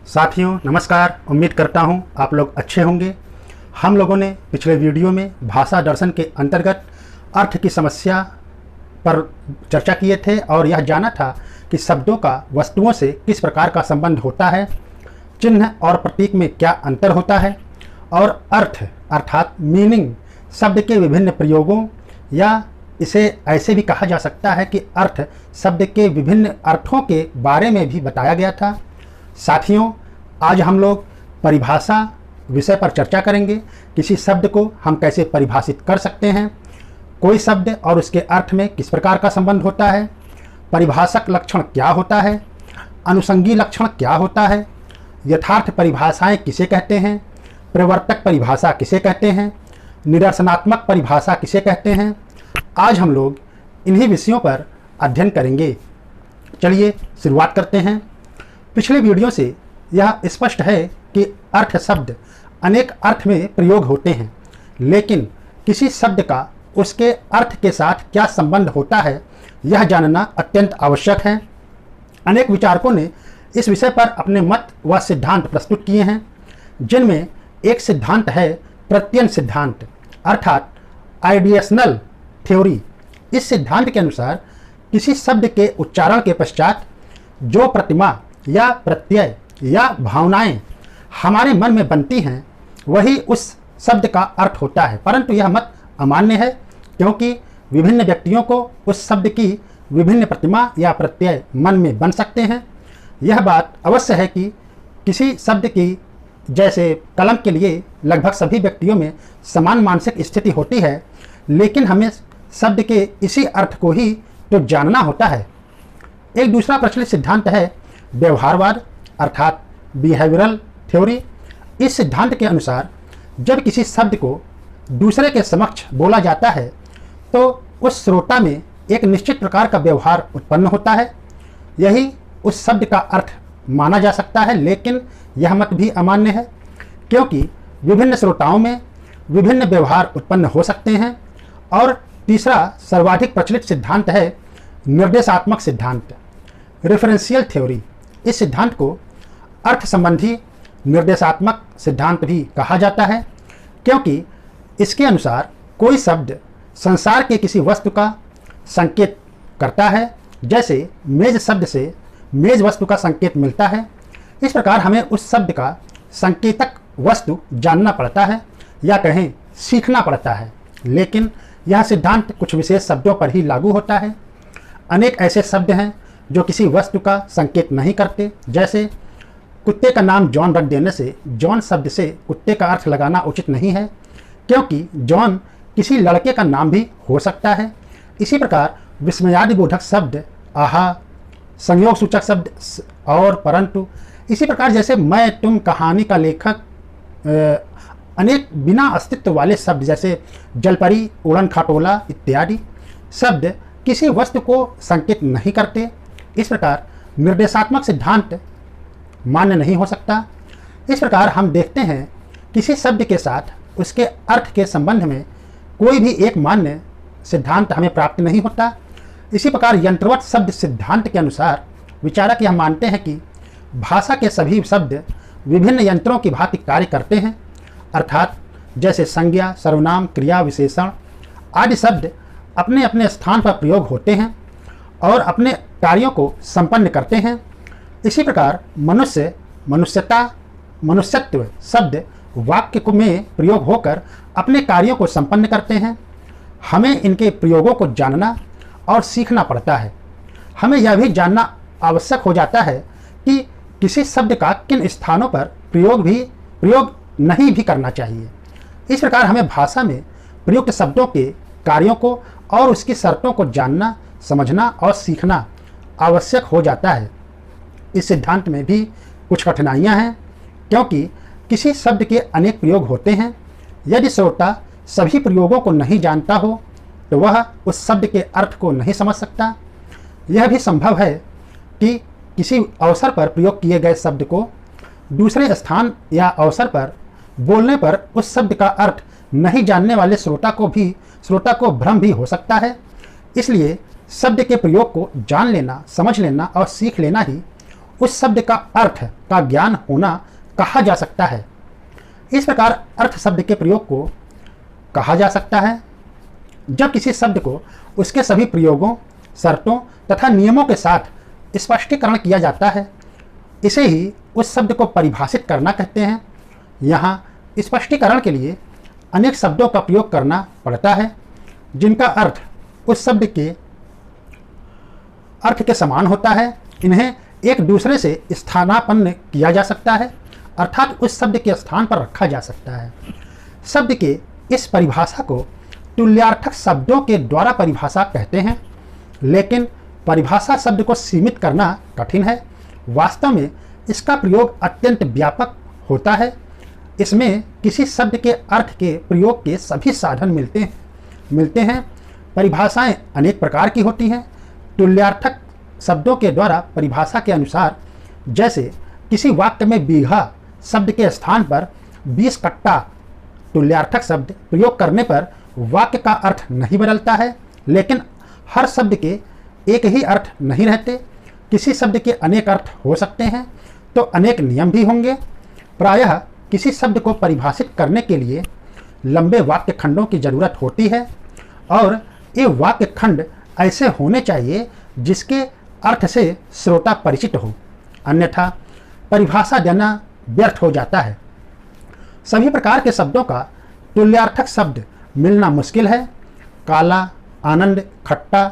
साथियों नमस्कार। उम्मीद करता हूं आप लोग अच्छे होंगे। हम लोगों ने पिछले वीडियो में भाषा दर्शन के अंतर्गत अर्थ की समस्या पर चर्चा किए थे और यह जाना था कि शब्दों का वस्तुओं से किस प्रकार का संबंध होता है, चिन्ह और प्रतीक में क्या अंतर होता है और अर्थ अर्थात मीनिंग शब्द के विभिन्न प्रयोगों या इसे ऐसे भी कहा जा सकता है कि अर्थ शब्द के विभिन्न अर्थों के बारे में भी बताया गया था। साथियों आज हम लोग परिभाषा विषय पर चर्चा करेंगे। किसी शब्द को हम कैसे परिभाषित कर सकते हैं, कोई शब्द और उसके अर्थ में किस प्रकार का संबंध होता है, परिभाषक लक्षण क्या होता है, अनुषंगी लक्षण क्या होता है, यथार्थ परिभाषाएं किसे कहते हैं, प्रवर्तक परिभाषा किसे कहते हैं, निदर्शनात्मक परिभाषा किसे कहते हैं। आज हम लोग इन्हीं विषयों पर अध्ययन करेंगे। चलिए शुरुआत करते हैं। पिछले वीडियो से यह स्पष्ट है कि अर्थ शब्द अनेक अर्थ में प्रयोग होते हैं, लेकिन किसी शब्द का उसके अर्थ के साथ क्या संबंध होता है यह जानना अत्यंत आवश्यक है। अनेक विचारकों ने इस विषय पर अपने मत व सिद्धांत प्रस्तुत किए हैं, जिनमें एक सिद्धांत है प्रत्ययन सिद्धांत अर्थात आइडिएशनल थ्योरी। इस सिद्धांत के अनुसार किसी शब्द के उच्चारण के पश्चात जो प्रतिमा या प्रत्यय या भावनाएं हमारे मन में बनती हैं वही उस शब्द का अर्थ होता है। परंतु यह मत अमान्य है, क्योंकि विभिन्न व्यक्तियों को उस शब्द की विभिन्न प्रतिमा या प्रत्यय मन में बन सकते हैं। यह बात अवश्य है कि किसी शब्द की जैसे कलम के लिए लगभग सभी व्यक्तियों में समान मानसिक स्थिति होती है, लेकिन हमें शब्द के इसी अर्थ को ही तो जानना होता है। एक दूसरा प्रचलित सिद्धांत है व्यवहारवाद अर्थात बिहेवियरल थ्योरी। इस सिद्धांत के अनुसार जब किसी शब्द को दूसरे के समक्ष बोला जाता है तो उस श्रोता में एक निश्चित प्रकार का व्यवहार उत्पन्न होता है। यही उस शब्द का अर्थ माना जा सकता है, लेकिन यह मत भी अमान्य है, क्योंकि विभिन्न श्रोताओं में विभिन्न व्यवहार उत्पन्न हो सकते हैं। और तीसरा सर्वाधिक प्रचलित सिद्धांत है निर्देशात्मक सिद्धांत रेफरेंशियल थ्योरी। इस सिद्धांत को अर्थ संबंधी निर्देशात्मक सिद्धांत भी कहा जाता है, क्योंकि इसके अनुसार कोई शब्द संसार के किसी वस्तु का संकेत करता है। जैसे मेज शब्द से मेज वस्तु का संकेत मिलता है, इस प्रकार हमें उस शब्द का संकेतक वस्तु जानना पड़ता है या कहें सीखना पड़ता है। लेकिन यह सिद्धांत कुछ विशेष शब्दों पर ही लागू होता है। अनेक ऐसे शब्द हैं जो किसी वस्तु का संकेत नहीं करते। जैसे कुत्ते का नाम जॉन रख देने से जॉन शब्द से कुत्ते का अर्थ लगाना उचित नहीं है, क्योंकि जॉन किसी लड़के का नाम भी हो सकता है। इसी प्रकार विस्मयादिबोधक शब्द, आहा, संयोग सूचक शब्द और, परंतु, इसी प्रकार जैसे मैं, तुम, कहानी का लेखक, अनेक बिना अस्तित्व वाले शब्द जैसे जलपरी, उड़न खटोला इत्यादि शब्द किसी वस्तु को संकेत नहीं करते। इस प्रकार निर्देशात्मक सिद्धांत मान्य नहीं हो सकता। इस प्रकार हम देखते हैं किसी शब्द के साथ उसके अर्थ के संबंध में कोई भी एक मान्य सिद्धांत हमें प्राप्त नहीं होता। इसी प्रकार यंत्रवत शब्द सिद्धांत के अनुसार विचारक यह मानते हैं कि भाषा के सभी शब्द विभिन्न यंत्रों की भांति कार्य करते हैं, अर्थात जैसे संज्ञा, सर्वनाम, क्रिया, विशेषण आदि शब्द अपने अपने स्थान पर प्रयोग होते हैं और अपने कार्यों को संपन्न करते हैं। इसी प्रकार मनुष्य, मनुष्यता, मनुष्यत्व शब्द वाक्य में प्रयोग होकर अपने कार्यों को संपन्न करते हैं। हमें इनके प्रयोगों को जानना और सीखना पड़ता है। हमें यह भी जानना आवश्यक हो जाता है कि किसी शब्द का किन स्थानों पर प्रयोग नहीं भी करना चाहिए। इस प्रकार हमें भाषा में प्रयुक्त शब्दों के कार्यों को और उसकी शर्तों को जानना, समझना और सीखना आवश्यक हो जाता है। इस सिद्धांत में भी कुछ कठिनाइयां हैं, क्योंकि किसी शब्द के अनेक प्रयोग होते हैं। यदि श्रोता सभी प्रयोगों को नहीं जानता हो तो वह उस शब्द के अर्थ को नहीं समझ सकता। यह भी संभव है कि किसी अवसर पर प्रयोग किए गए शब्द को दूसरे स्थान या अवसर पर बोलने पर उस शब्द का अर्थ नहीं जानने वाले श्रोता को भ्रम भी हो सकता है। इसलिए शब्द के प्रयोग को जान लेना, समझ लेना और सीख लेना ही उस शब्द का अर्थ का ज्ञान होना कहा जा सकता है। इस प्रकार अर्थ शब्द के प्रयोग को कहा जा सकता है जब किसी शब्द को उसके सभी प्रयोगों, शर्तों तथा नियमों के साथ स्पष्टीकरण किया जाता है। इसे ही उस शब्द को परिभाषित करना कहते हैं। यहाँ स्पष्टीकरण के लिए अनेक शब्दों का प्रयोग करना पड़ता है जिनका अर्थ उस शब्द के अर्थ के समान होता है। इन्हें एक दूसरे से स्थानापन्न किया जा सकता है, अर्थात उस शब्द के स्थान पर रखा जा सकता है। शब्द के इस परिभाषा को तुल्यार्थक शब्दों के द्वारा परिभाषा कहते हैं, लेकिन परिभाषा शब्द को सीमित करना कठिन है। वास्तव में इसका प्रयोग अत्यंत व्यापक होता है। इसमें किसी शब्द के अर्थ के प्रयोग के सभी साधन मिलते हैं। परिभाषाएं अनेक प्रकार की होती हैं। तुल्यार्थक शब्दों के द्वारा परिभाषा के अनुसार, जैसे किसी वाक्य में बीघा शब्द के स्थान पर 20 कट्टा तुल्यार्थक शब्द प्रयोग करने पर वाक्य का अर्थ नहीं बदलता है, लेकिन हर शब्द के एक ही अर्थ नहीं रहते। किसी शब्द के अनेक अर्थ हो सकते हैं तो अनेक नियम भी होंगे। प्रायः किसी शब्द को परिभाषित करने के लिए लंबे वाक्य खंडों की जरूरत होती है और ये वाक्य खंड ऐसे होने चाहिए जिसके अर्थ से श्रोता परिचित हो, अन्यथा परिभाषा देना व्यर्थ हो जाता है। सभी प्रकार के शब्दों का तुल्यार्थक शब्द मिलना मुश्किल है। काला, आनंद, खट्टा,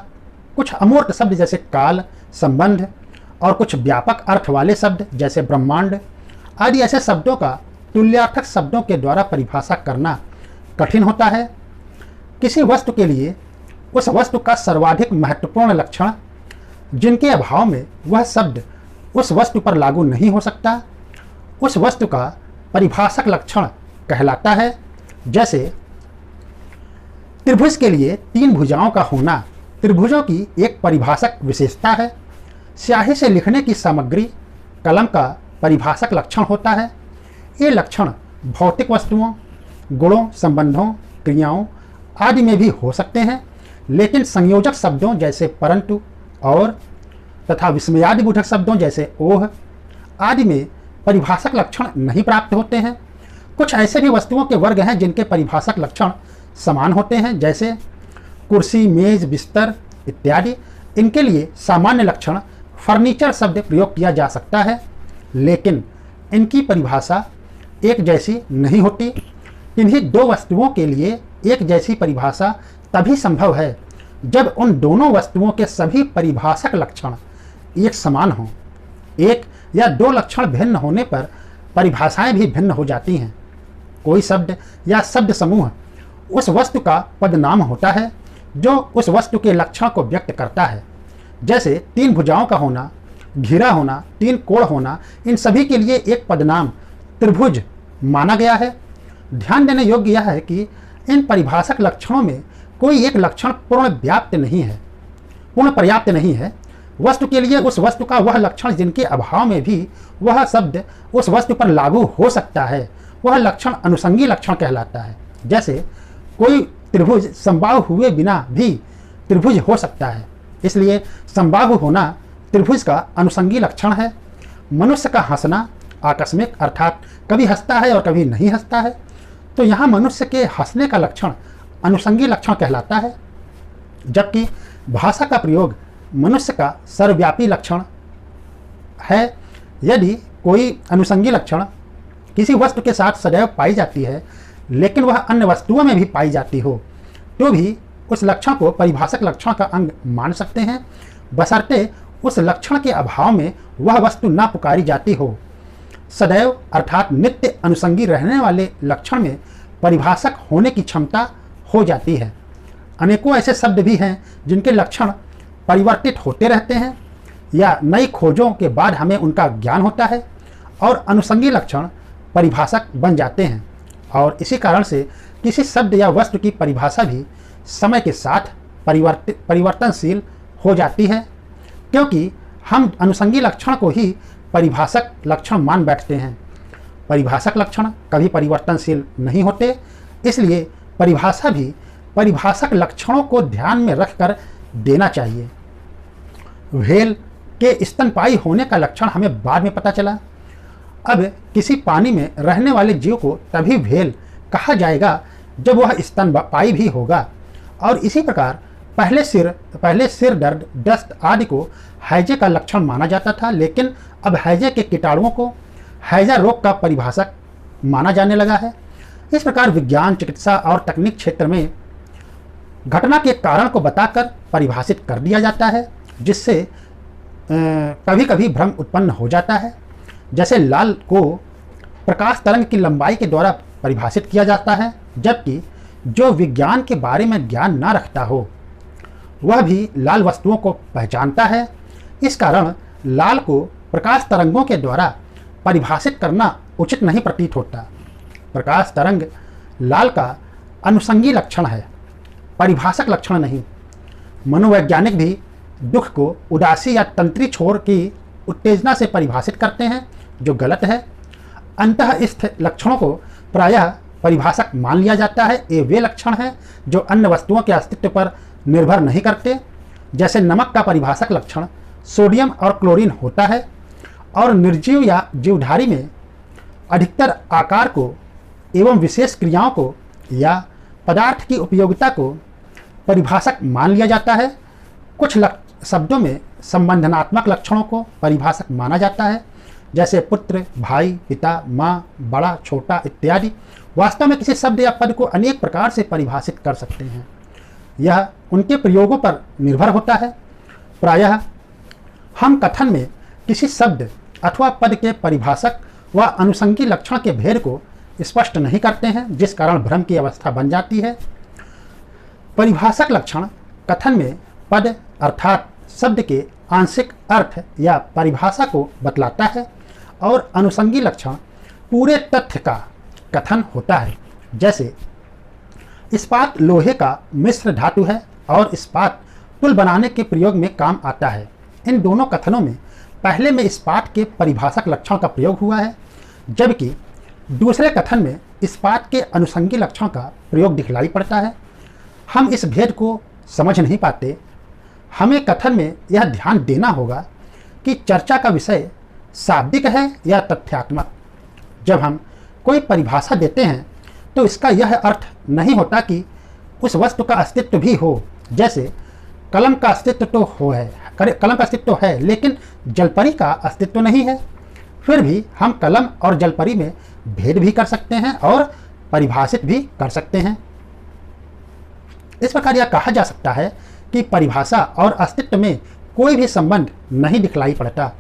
कुछ अमूर्त शब्द जैसे काल, संबंध और कुछ व्यापक अर्थ वाले शब्द जैसे ब्रह्मांड आदि ऐसे शब्दों का तुल्यार्थक शब्दों के द्वारा परिभाषा करना कठिन होता है। किसी वस्तु के लिए उस वस्तु का सर्वाधिक महत्वपूर्ण लक्षण जिनके अभाव में वह शब्द उस वस्तु पर लागू नहीं हो सकता, उस वस्तु का परिभाषक लक्षण कहलाता है। जैसे त्रिभुज के लिए 3 भुजाओं का होना त्रिभुजों की एक परिभाषक विशेषता है। स्याही से लिखने की सामग्री कलम का परिभाषक लक्षण होता है। ये लक्षण भौतिक वस्तुओं, गुणों, संबंधों, क्रियाओं आदि में भी हो सकते हैं, लेकिन संयोजक शब्दों जैसे परंतु और तथा विस्मयादि बोधक शब्दों जैसे ओह आदि में परिभाषक लक्षण नहीं प्राप्त होते हैं। कुछ ऐसे भी वस्तुओं के वर्ग हैं जिनके परिभाषक लक्षण समान होते हैं, जैसे कुर्सी, मेज, बिस्तर इत्यादि। इनके लिए सामान्य लक्षण फर्नीचर शब्द प्रयोग किया जा सकता है, लेकिन इनकी परिभाषा एक जैसी नहीं होती। इन्हीं 2 वस्तुओं के लिए एक जैसी परिभाषा तभी संभव है जब उन दोनों वस्तुओं के सभी परिभाषक लक्षण एक समान हों। एक या 2 लक्षण भिन्न होने पर परिभाषाएं भी भिन्न हो जाती हैं। कोई शब्द या शब्द समूह उस वस्तु का पदनाम होता है जो उस वस्तु के लक्षण को व्यक्त करता है। जैसे 3 भुजाओं का होना, घिरा होना, 3 कोण होना, इन सभी के लिए एक पदनाम त्रिभुज माना गया है। ध्यान देने योग्य यह है कि इन परिभाषक लक्षणों में कोई एक लक्षण पूर्ण पर्याप्त नहीं है। वस्तु के लिए उस वस्तु का वह लक्षण जिनके अभाव में भी वह शब्द उस वस्तु पर लागू हो सकता है, वह लक्षण अनुषंगी लक्षण कहलाता है। जैसे कोई त्रिभुज समबाहु हुए बिना भी त्रिभुज हो सकता है, इसलिए समबाहु होना त्रिभुज का अनुषंगी लक्षण है। मनुष्य का हंसना आकस्मिक अर्थात कभी हंसता है और कभी नहीं हंसता है, तो यहाँ मनुष्य के हंसने का लक्षण अनुषंगी लक्षण कहलाता है, जबकि भाषा का प्रयोग मनुष्य का सर्वव्यापी लक्षण है। यदि कोई अनुषंगी लक्षण किसी वस्तु के साथ सदैव पाई जाती है, लेकिन वह अन्य वस्तुओं में भी पाई जाती हो, तो भी उस लक्षण को परिभाषक लक्षण का अंग मान सकते हैं, बशर्ते उस लक्षण के अभाव में वह वस्तु न पुकारी जाती हो। सदैव अर्थात नित्य अनुषंगी रहने वाले लक्षण में परिभाषक होने की क्षमता हो जाती है। अनेकों ऐसे शब्द भी हैं जिनके लक्षण परिवर्तित होते रहते हैं या नई खोजों के बाद हमें उनका ज्ञान होता है और अनुषंगी लक्षण परिभाषक बन जाते हैं। और इसी कारण से किसी शब्द या वस्तु की परिभाषा भी समय के साथ परिवर्तनशील हो जाती है, क्योंकि हम अनुषंगी लक्षण को ही परिभाषक लक्षण मान बैठते हैं। परिभाषक लक्षण कभी परिवर्तनशील नहीं होते, इसलिए परिभाषा भी परिभाषक लक्षणों को ध्यान में रखकर देना चाहिए। व्हेल, के स्तनपायी होने का लक्षण हमें बाद में पता चला। अब किसी पानी में रहने वाले जीव को तभी व्हेल कहा जाएगा जब वह स्तनपायी भी होगा। और इसी प्रकार पहले सिर दर्द, दस्त आदि को हैजे का लक्षण माना जाता था, लेकिन अब हैजे के कीटाणुओं को हैजा रोग का परिभाषक माना जाने लगा है। इस प्रकार विज्ञान, चिकित्सा और तकनीक क्षेत्र में घटना के कारण को बताकर परिभाषित कर दिया जाता है, जिससे कभी कभी भ्रम उत्पन्न हो जाता है। जैसे लाल को प्रकाश तरंग की लंबाई के द्वारा परिभाषित किया जाता है, जबकि जो विज्ञान के बारे में ज्ञान ना रखता हो वह भी लाल वस्तुओं को पहचानता है। इस कारण लाल को प्रकाश तरंगों के द्वारा परिभाषित करना उचित नहीं प्रतीत होता। प्रकाश तरंग लाल का अनुषंगी लक्षण है, परिभाषक लक्षण नहीं। मनोवैज्ञानिक भी दुख को उदासी या तंत्री छोर की उत्तेजना से परिभाषित करते हैं, जो गलत है। अंतःस्थ लक्षणों को प्रायः परिभाषक मान लिया जाता है। ये वे लक्षण हैं जो अन्य वस्तुओं के अस्तित्व पर निर्भर नहीं करते। जैसे नमक का परिभाषक लक्षण सोडियम और क्लोरीन होता है, और निर्जीव या जीवधारी में अधिकतर आकार को एवं विशेष क्रियाओं को या पदार्थ की उपयोगिता को परिभाषक मान लिया जाता है। कुछ शब्दों में संबंधनात्मक लक्षणों को परिभाषक माना जाता है, जैसे पुत्र, भाई, पिता, माँ, बड़ा, छोटा इत्यादि। वास्तव में किसी शब्द या पद को अनेक प्रकार से परिभाषित कर सकते हैं, यह उनके प्रयोगों पर निर्भर होता है। प्रायः हम कथन में किसी शब्द अथवा पद के परिभाषक व अनुषंगी लक्षण के भेद को स्पष्ट नहीं करते हैं, जिस कारण भ्रम की अवस्था बन जाती है। परिभाषक लक्षण कथन में पद अर्थात शब्द के आंशिक अर्थ या परिभाषा को बतलाता है, और अनुषंगी लक्षण पूरे तथ्य का कथन होता है। जैसे इस्पात लोहे का मिश्र धातु है और इस्पात पुल बनाने के प्रयोग में काम आता है। इन दोनों कथनों में पहले में इस्पात के परिभाषक लक्षण का प्रयोग हुआ है, जबकि दूसरे कथन में इस्पात के अनुषंगी लक्षण का प्रयोग दिखलाई पड़ता है। हम इस भेद को समझ नहीं पाते। हमें कथन में यह ध्यान देना होगा कि चर्चा का विषय शाब्दिक है या तथ्यात्मक। जब हम कोई परिभाषा देते हैं तो इसका यह अर्थ नहीं होता कि उस वस्तु का अस्तित्व भी हो। जैसे कलम का अस्तित्व तो कलम का अस्तित्व है, लेकिन जलपरी का अस्तित्व नहीं है। फिर भी हम कलम और जलपरी में भेद भी कर सकते हैं और परिभाषित भी कर सकते हैं। इस प्रकार यह कहा जा सकता है कि परिभाषा और अस्तित्व में कोई भी संबंध नहीं दिखलाई पड़ता।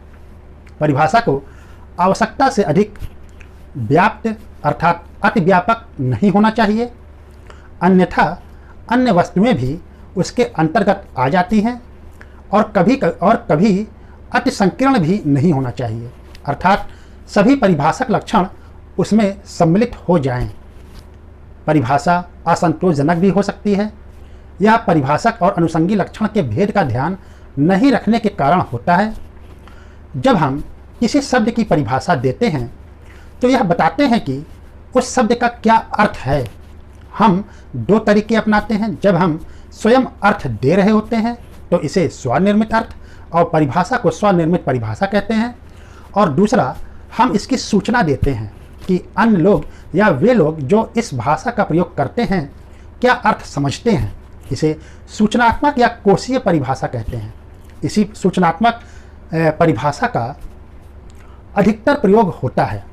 परिभाषा को आवश्यकता से अधिक व्याप्त अर्थात अतिव्यापक नहीं होना चाहिए, अन्यथा अन्य वस्तुएं भी उसके अंतर्गत आ जाती हैं, और कभी अति संकीर्ण भी नहीं होना चाहिए, अर्थात सभी परिभाषक लक्षण उसमें सम्मिलित हो जाएं। परिभाषा असंतोषजनक भी हो सकती है। यह परिभाषक और अनुषंगी लक्षण के भेद का ध्यान नहीं रखने के कारण होता है। जब हम किसी शब्द की परिभाषा देते हैं तो यह बताते हैं कि उस शब्द का क्या अर्थ है। हम दो तरीके अपनाते हैं। जब हम स्वयं अर्थ दे रहे होते हैं तो इसे स्वनिर्मित अर्थ और परिभाषा को स्वनिर्मित परिभाषा कहते हैं, और दूसरा हम इसकी सूचना देते हैं कि अन्य लोग या वे लोग जो इस भाषा का प्रयोग करते हैं क्या अर्थ समझते हैं। इसे सूचनात्मक या कोशीय परिभाषा कहते हैं। इसी सूचनात्मक परिभाषा का अधिकतर प्रयोग होता है।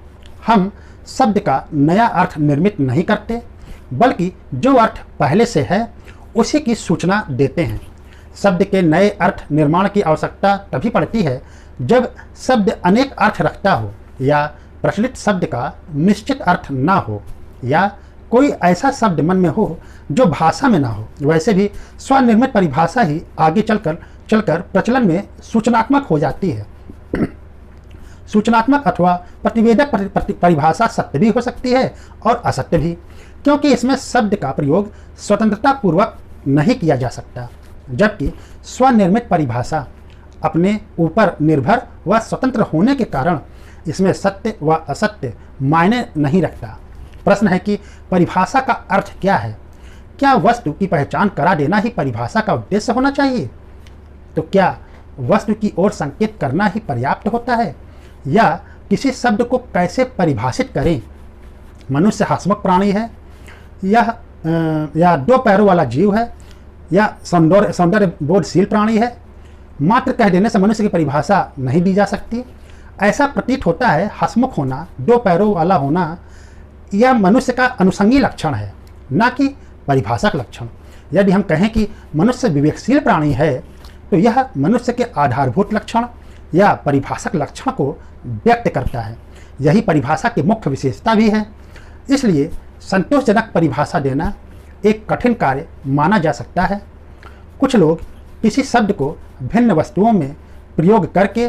हम शब्द का नया अर्थ निर्मित नहीं करते, बल्कि जो अर्थ पहले से है उसी की सूचना देते हैं। शब्द के नए अर्थ निर्माण की आवश्यकता तभी पड़ती है जब शब्द अनेक अर्थ रखता हो, या प्रचलित शब्द का निश्चित अर्थ ना हो, या कोई ऐसा शब्द मन में हो जो भाषा में ना हो। वैसे भी स्वनिर्मित परिभाषा ही आगे चलकर प्रचलन में सूचनात्मक हो जाती है। सूचनात्मक अथवा प्रतिवेदक परिभाषा सत्य भी हो सकती है और असत्य भी, क्योंकि इसमें शब्द का प्रयोग स्वतंत्रता पूर्वक नहीं किया जा सकता, जबकि स्वनिर्मित परिभाषा अपने ऊपर निर्भर व स्वतंत्र होने के कारण इसमें सत्य व असत्य मायने नहीं रखता। प्रश्न है कि परिभाषा का अर्थ क्या है? क्या वस्तु की पहचान करा देना ही परिभाषा का उद्देश्य होना चाहिए? तो क्या वस्तु की ओर संकेत करना ही पर्याप्त होता है, या किसी शब्द को कैसे परिभाषित करें? मनुष्य हंसमुख प्राणी है, या दो पैरों वाला जीव है, या सौंदर्य बोधशील प्राणी है। मात्र कह देने से मनुष्य की परिभाषा नहीं दी जा सकती। ऐसा प्रतीत होता है हंसमुख होना, दो पैरों वाला होना, यह मनुष्य का अनुषंगी लक्षण है, न कि परिभाषक लक्षण। यदि हम कहें कि मनुष्य विवेकशील प्राणी है, तो यह मनुष्य के आधारभूत लक्षण या परिभाषक लक्षण को व्यक्त करता है। यही परिभाषा की मुख्य विशेषता भी है। इसलिए संतोषजनक परिभाषा देना एक कठिन कार्य माना जा सकता है। कुछ लोग किसी शब्द को भिन्न वस्तुओं में प्रयोग करके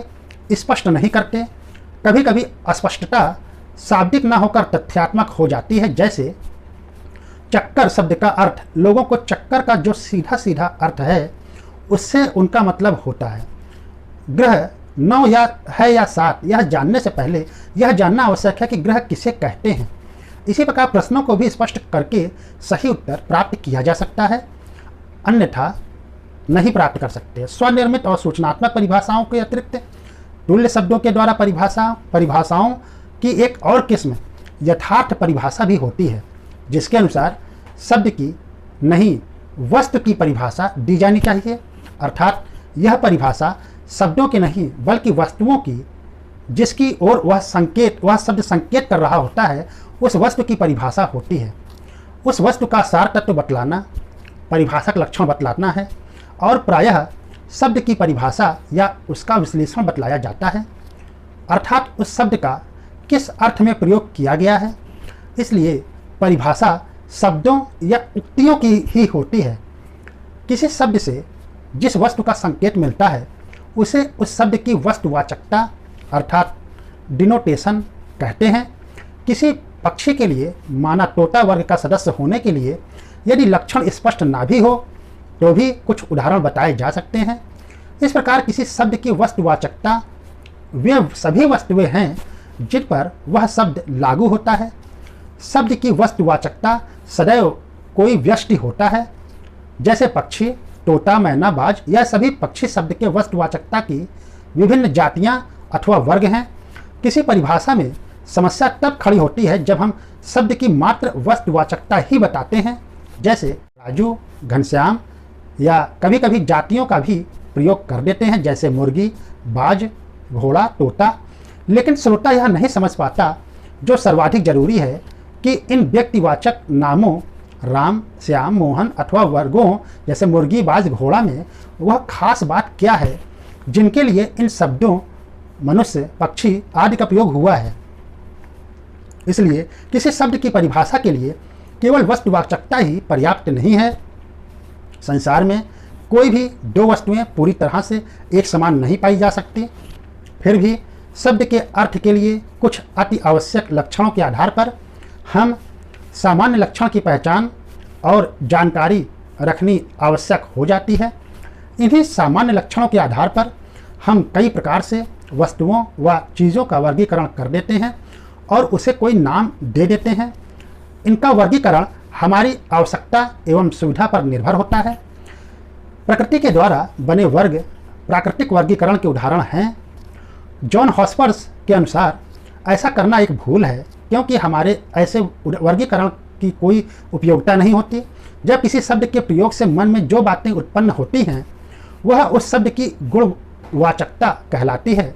स्पष्ट नहीं करते। कभी कभी अस्पष्टता शाब्दिक न होकर तथ्यात्मक हो जाती है। जैसे चक्कर शब्द का अर्थ लोगों को चक्कर का जो सीधा सीधा अर्थ है उससे उनका मतलब होता है। ग्रह 9 या 7 यह जानने से पहले यह जानना आवश्यक है कि ग्रह किसे कहते हैं। इसी प्रकार प्रश्नों को भी स्पष्ट करके सही उत्तर प्राप्त किया जा सकता है, अन्यथा नहीं प्राप्त कर सकते। स्वनिर्मित और सूचनात्मक परिभाषाओं के अतिरिक्त तुल्य शब्दों के द्वारा परिभाषाओं की एक और किस्म यथार्थ परिभाषा भी होती है, जिसके अनुसार शब्द की नहीं वस्तु की परिभाषा दी जानी चाहिए। अर्थात यह परिभाषा शब्दों की नहीं बल्कि वस्तुओं की, जिसकी ओर वह शब्द संकेत कर रहा होता है, उस वस्तु की परिभाषा होती है। उस वस्तु का सार तत्व बतलाना परिभाषक लक्षण बतलाना है, और प्रायः शब्द की परिभाषा या उसका विश्लेषण बतलाया जाता है, अर्थात उस शब्द का किस अर्थ में प्रयोग किया गया है। इसलिए परिभाषा शब्दों या उक्तियों की ही होती है। किसी शब्द से जिस वस्तु का संकेत मिलता है उसे उस शब्द की वस्तुवाचकता अर्थात डिनोटेशन कहते हैं। किसी पक्षी के लिए माना तोता वर्ग का सदस्य होने के लिए यदि लक्षण स्पष्ट ना भी हो तो भी कुछ उदाहरण बताए जा सकते हैं। इस प्रकार किसी शब्द की वस्तुवाचकता वे सभी वस्तुएं हैं जिन पर वह शब्द लागू होता है। शब्द की वस्तुवाचकता सदैव कोई व्यष्टि होता है। जैसे पक्षी, तोता, मैना, बाज, यह सभी पक्षी शब्द के वस्तुवाचकता की विभिन्न जातियां अथवा वर्ग हैं। किसी परिभाषा में समस्या तब खड़ी होती है जब हम शब्द की मात्र वस्तुवाचकता ही बताते हैं, जैसे राजू, घनश्याम, या कभी कभी जातियों का भी प्रयोग कर देते हैं, जैसे मुर्गी, बाज, घोड़ा, तोता। लेकिन श्रोता यह नहीं समझ पाता जो सर्वाधिक जरूरी है कि इन व्यक्तिवाचक नामों राम, श्याम, मोहन अथवा वर्गों जैसे मुर्गी, बाज, घोड़ा में वह खास बात क्या है जिनके लिए इन शब्दों मनुष्य, पक्षी आदि का प्रयोग हुआ है। इसलिए किसी शब्द की परिभाषा के लिए केवल वस्तुवाचकता ही पर्याप्त नहीं है। संसार में कोई भी दो वस्तुएं पूरी तरह से एक समान नहीं पाई जा सकती। फिर भी शब्द के अर्थ के लिए कुछ अति आवश्यक लक्षणों के आधार पर हम सामान्य लक्षण की पहचान और जानकारी रखनी आवश्यक हो जाती है। इन्हीं सामान्य लक्षणों के आधार पर हम कई प्रकार से वस्तुओं व चीज़ों का वर्गीकरण कर देते हैं और उसे कोई नाम दे देते हैं। इनका वर्गीकरण हमारी आवश्यकता एवं सुविधा पर निर्भर होता है। प्रकृति के द्वारा बने वर्ग प्राकृतिक वर्गीकरण के उदाहरण हैं। जॉन हॉस्पर्स के अनुसार ऐसा करना एक भूल है, क्योंकि हमारे ऐसे वर्गीकरण की कोई उपयोगिता नहीं होती। जब किसी शब्द के प्रयोग से मन में जो बातें उत्पन्न होती हैं वह उस शब्द की गुणवाचकता कहलाती है।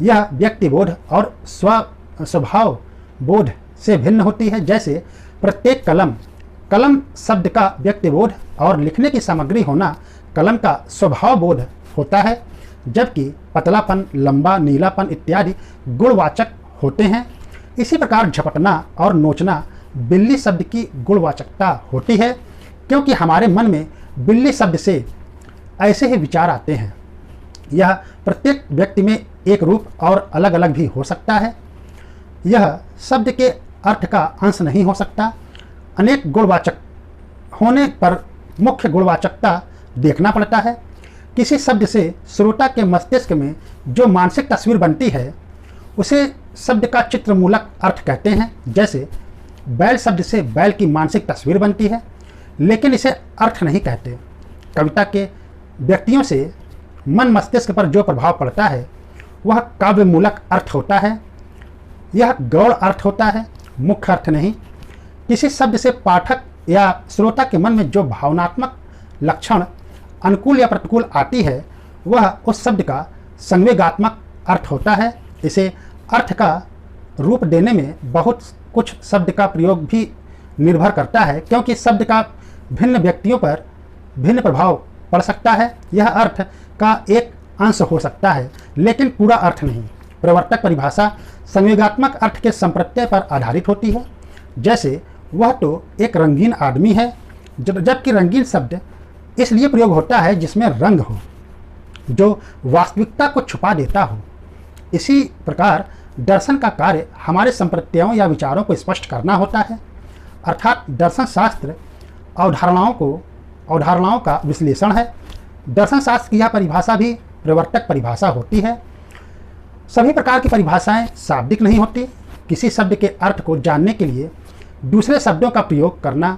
यह व्यक्तिबोध और स्वभाव बोध से भिन्न होती है। जैसे प्रत्येक कलम शब्द का व्यक्तिबोध और लिखने की सामग्री होना कलम का स्वभाव बोध होता है, जबकि पतलापन, लंबा, नीलापन इत्यादि गुणवाचक होते हैं। इसी प्रकार झपटना और नोचना बिल्ली शब्द की गुणवाचकता होती है, क्योंकि हमारे मन में बिल्ली शब्द से ऐसे ही विचार आते हैं। यह प्रत्येक व्यक्ति में एक रूप और अलग अलग भी हो सकता है। यह शब्द के अर्थ का अंश नहीं हो सकता। अनेक गुणवाचक होने पर मुख्य गुणवाचकता देखना पड़ता है। किसी शब्द से श्रोता के मस्तिष्क में जो मानसिक तस्वीर बनती है उसे शब्द का चित्रमूलक अर्थ कहते हैं। जैसे बैल शब्द से बैल की मानसिक तस्वीर बनती है, लेकिन इसे अर्थ नहीं कहते। कविता के व्यक्तियों से मन मस्तिष्क पर जो प्रभाव पड़ता है वह काव्यमूलक अर्थ होता है। यह गौड़ अर्थ होता है, मुख्य अर्थ नहीं। किसी शब्द से पाठक या श्रोता के मन में जो भावनात्मक लक्षण अनुकूल या प्रतिकूल आती है वह उस शब्द का संवेगात्मक अर्थ होता है। इसे अर्थ का रूप देने में बहुत कुछ शब्द का प्रयोग भी निर्भर करता है, क्योंकि शब्द का भिन्न व्यक्तियों पर भिन्न प्रभाव पड़ सकता है। यह अर्थ का एक अंश हो सकता है लेकिन पूरा अर्थ नहीं। प्रवर्तक परिभाषा संवेगात्मक अर्थ के संप्रत्यय पर आधारित होती है। जैसे वह तो एक रंगीन आदमी है, जबकि रंगीन शब्द इसलिए प्रयोग होता है जिसमें रंग हो, जो वास्तविकता को छुपा देता हो। इसी प्रकार दर्शन का कार्य हमारे संप्रत्ययों या विचारों को स्पष्ट करना होता है, अर्थात दर्शन शास्त्र अवधारणाओं का विश्लेषण है। दर्शन शास्त्र की यह परिभाषा भी प्रवर्तक परिभाषा होती है। सभी प्रकार की परिभाषाएं शाब्दिक नहीं होती। किसी शब्द के अर्थ को जानने के लिए दूसरे शब्दों का प्रयोग करना,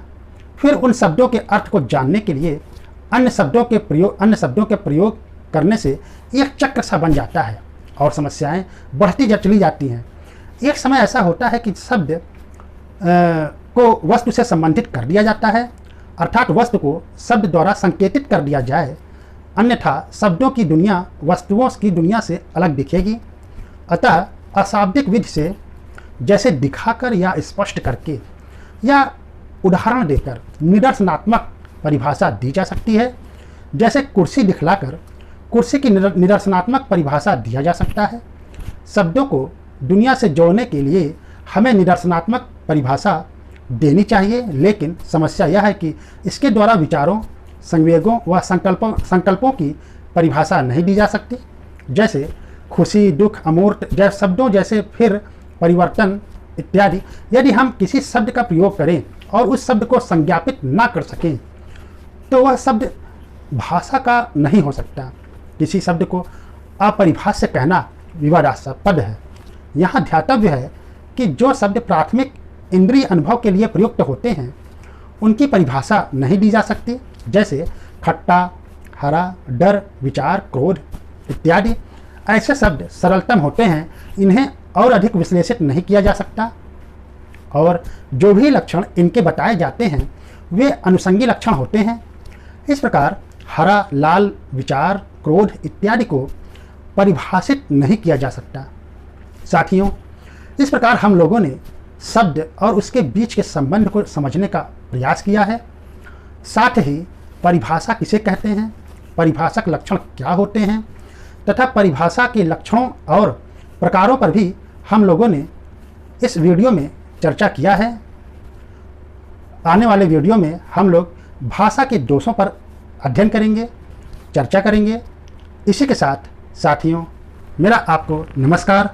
फिर उन शब्दों के अर्थ को जानने के लिए अन्य शब्दों के प्रयोग करने से एक चक्र सा बन जाता है और समस्याएं बढ़ती चली जाती हैं। एक समय ऐसा होता है कि शब्द को वस्तु से संबंधित कर दिया जाता है, अर्थात वस्तु को शब्द द्वारा संकेतित कर दिया जाए, अन्यथा शब्दों की दुनिया वस्तुओं की दुनिया से अलग दिखेगी। अतः अशाब्दिक विधि से, जैसे दिखाकर या स्पष्ट करके या उदाहरण देकर निदर्शनात्मक परिभाषा दी जा सकती है। जैसे कुर्सी दिखलाकर कुर्सी की निदर्शनात्मक परिभाषा दिया जा सकता है। शब्दों को दुनिया से जोड़ने के लिए हमें निदर्शनात्मक परिभाषा देनी चाहिए, लेकिन समस्या यह है कि इसके द्वारा विचारों, संवेगों व संकल्पों की परिभाषा नहीं दी जा सकती। जैसे खुशी, दुख, अमूर्त जैसे शब्दों जैसे फिर, परिवर्तन इत्यादि। यदि हम किसी शब्द का प्रयोग करें और उस शब्द को संज्ञापित ना कर सकें तो वह शब्द भाषा का नहीं हो सकता। किसी शब्द को अपरिभाष्य कहना विवादास्पद है। यहाँ ध्यातव्य है कि जो शब्द प्राथमिक इंद्रिय अनुभव के लिए प्रयुक्त होते हैं उनकी परिभाषा नहीं दी जा सकती। जैसे खट्टा, हरा, डर, विचार, क्रोध इत्यादि। ऐसे शब्द सरलतम होते हैं, इन्हें और अधिक विश्लेषित नहीं किया जा सकता और जो भी लक्षण इनके बताए जाते हैं वे अनुषंगी लक्षण होते हैं। इस प्रकार हरा, लाल, विचार, क्रोध इत्यादि को परिभाषित नहीं किया जा सकता। साथियों, इस प्रकार हम लोगों ने शब्द और उसके बीच के संबंध को समझने का प्रयास किया है। साथ ही परिभाषा किसे कहते हैं, परिभाषक लक्षण क्या होते हैं तथा परिभाषा के लक्षणों और प्रकारों पर भी हम लोगों ने इस वीडियो में चर्चा किया है। आने वाले वीडियो में हम लोग भाषा के दोषों पर अध्ययन करेंगे, चर्चा करेंगे। इसी के साथ साथियों, मेरा आपको नमस्कार।